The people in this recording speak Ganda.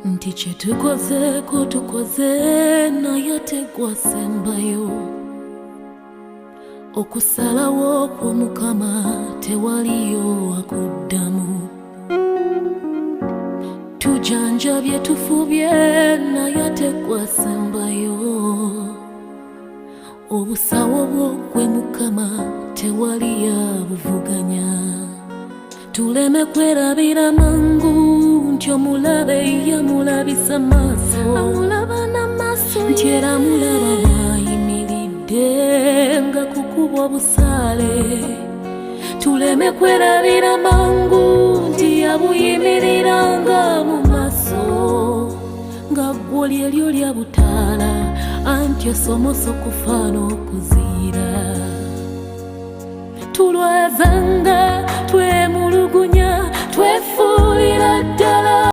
nti kye tukozeeko tukoze naye tegwasembayo. Okusalawo kw'Omukama tewaliyo akuddamu. Tujanjabye tufubye naye tegwasembayo. Obusawo bw'ogwe Mukama tewali yabuvuganya. Tuleme kwerabira mangu nti omulabe yamulabisa maaso, amulaba n'amaaso nti era mulaba bw'ayimiridde nga kukuba obusaale. Tuleme kwerabira mangu nti yabuyimiriranga mu maaso nga ggwo lyelyo lya butaala, anti osomosa okufa n'okuziira. Tulwazanga twemulugunya